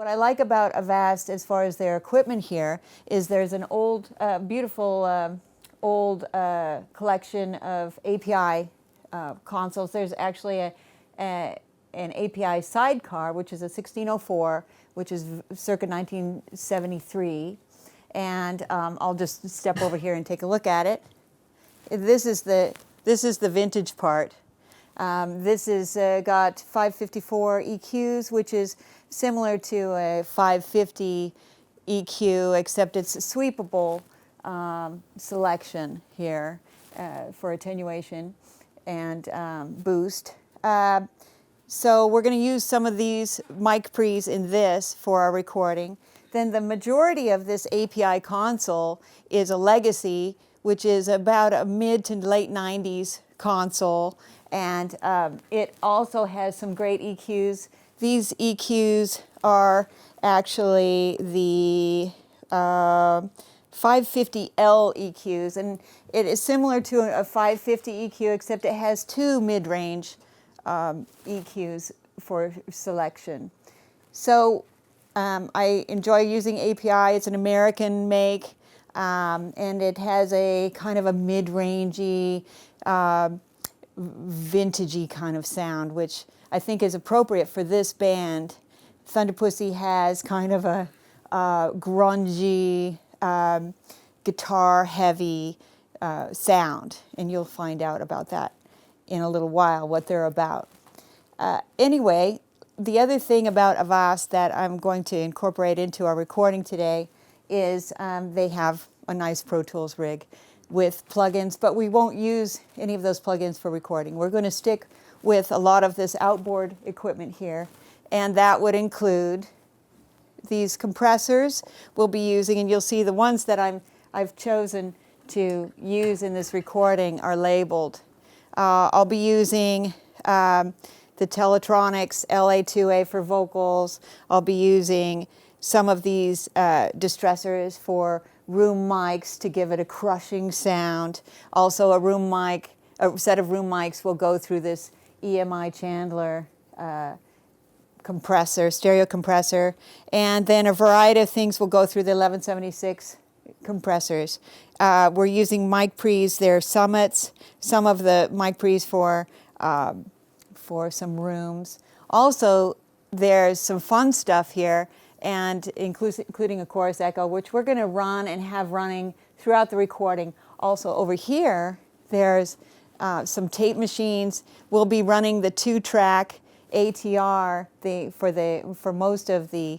What I like about Avast as far as their equipment here is there's an old, beautiful old collection of API consoles. There's actually an API sidecar, which is a 1604, which is circa 1973. And I'll just step over here and take a look at it. This is the vintage part. This is got 554 EQs, which is similar to a 550 EQ, except it's a sweepable selection here for attenuation and boost. So we're going to use some of these mic pre's in this for our recording. Then the majority of this API console is a legacy, which is about a mid to late 90s console. And it also has some great EQs. These EQs are actually the 550L EQs, and it is similar to a 550 EQ, except it has two mid-range EQs for selection. So I enjoy using API. It's an American make, and it has a kind of a mid-rangey, vintagey kind of sound, which I think is appropriate for this band. Thunderpussy has kind of a grungy, guitar-heavy sound, and you'll find out about that in a little while, what they're about. Anyway, the other thing about Avast that I'm going to incorporate into our recording today is they have a nice Pro Tools rig with plugins, but we won't use any of those plugins for recording. We're going to stick with a lot of this outboard equipment here, and that would include these compressors we'll be using, and you'll see the ones that I've chosen to use in this recording are labeled. I'll be using the Teletronics LA2A for vocals. I'll be using some of these distressors for room mics to give it a crushing sound. Also a set of room mics will go through this EMI Chandler compressor, stereo compressor, and then a variety of things will go through the 1176 compressors. We're using mic pre's, they're Summits, some of the mic pre's for some rooms. Also, there's some fun stuff here, and including a chorus echo, which we're going to run and have running throughout the recording. Also over here, there's some tape machines. We'll be running the 2-track ATR for most of the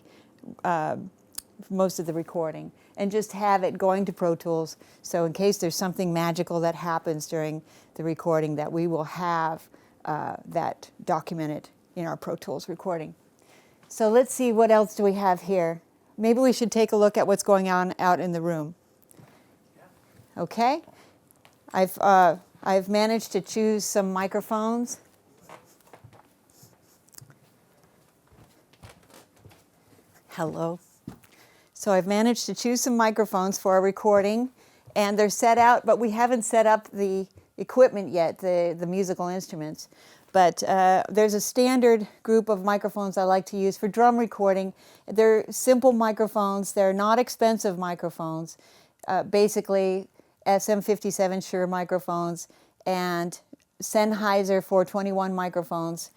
recording, and just have it going to Pro Tools. So in case there's something magical that happens during the recording, that we will have that documented in our Pro Tools recording. So let's see, what else do we have here? Maybe we should take a look at what's going on out in the room. Okay? I've managed to choose some microphones. Hello. So I've managed to choose some microphones for our recording, and they're set out, but we haven't set up the equipment yet, the musical instruments. But there's a standard group of microphones I like to use for drum recording. They're simple microphones. They're not expensive microphones. Basically, SM57 Shure microphones and Sennheiser 421 microphones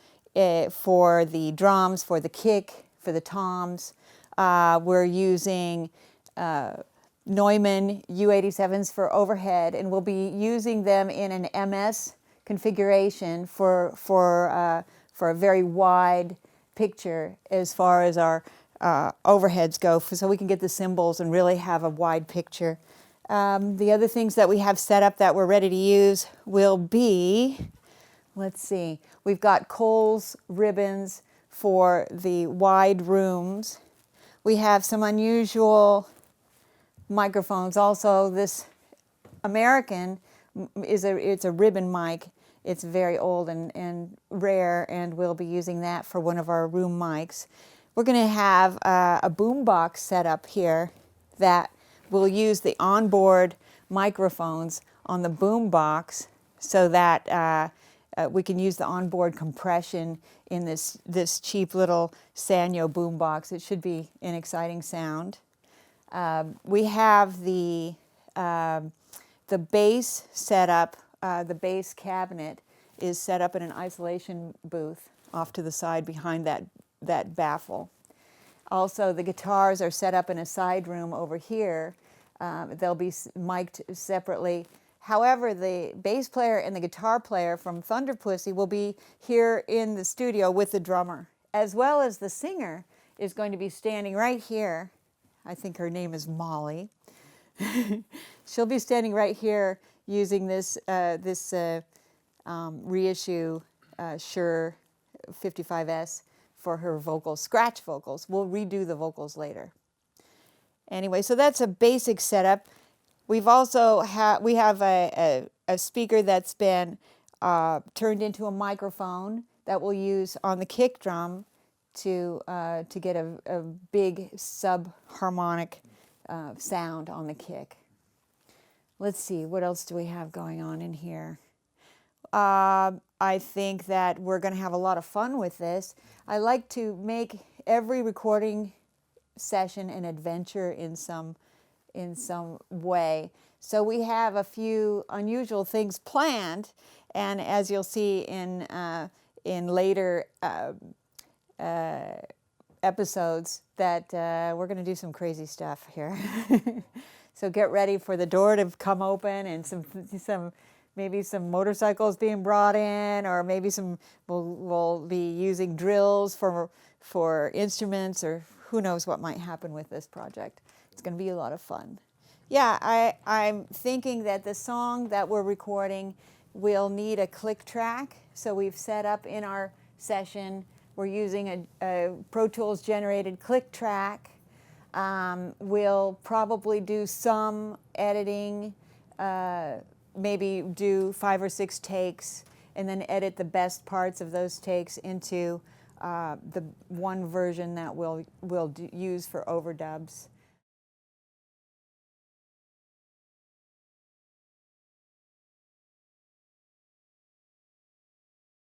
for the drums, for the kick, for the toms. We're using Neumann U87s for overhead, and we'll be using them in an MS configuration for a very wide picture as far as our overheads go, so we can get the cymbals and really have a wide picture. The other things that we have set up that we're ready to use will be, let's see, we've got Coles ribbons for the wide rooms. We have some unusual microphones. Also, this American it's a ribbon mic. It's very old and rare, and we'll be using that for one of our room mics. We're going to have a boom box set up here that will use the onboard microphones on the boom box, so that we can use the onboard compression in this cheap little Sanyo boombox. It should be an exciting sound. We have the bass set up. The bass cabinet is set up in an isolation booth off to the side behind that baffle. Also, the guitars are set up in a side room over here. They'll be mic'd separately. However, the bass player and the guitar player from Thunder Pussy will be here in the studio with the drummer, as well as the singer is going to be standing right here. I think her name is Molly. She'll be standing right here using this reissue Shure 55S for her vocals, scratch vocals. We'll redo the vocals later. Anyway, so that's a basic setup. We've also we have a speaker that's been turned into a microphone that we'll use on the kick drum to get a big sub-harmonic sound on the kick. Let's see, what else do we have going on in here? I think that we're going to have a lot of fun with this. I like to make every recording session an adventure in some way. So we have a few unusual things planned, and as you'll see in later episodes, that we're going to do some crazy stuff here. So get ready for the door to come open and maybe some motorcycles being brought in, or maybe we'll be using drills for instruments, or who knows what might happen with this project. It's going to be a lot of fun. Yeah, I'm thinking that the song that we're recording will need a click track. So we've set up in our session, we're using a Pro Tools generated click track. We'll probably do some editing, maybe do 5 or 6 takes, and then edit the best parts of those takes into the one version that we'll use for overdubs.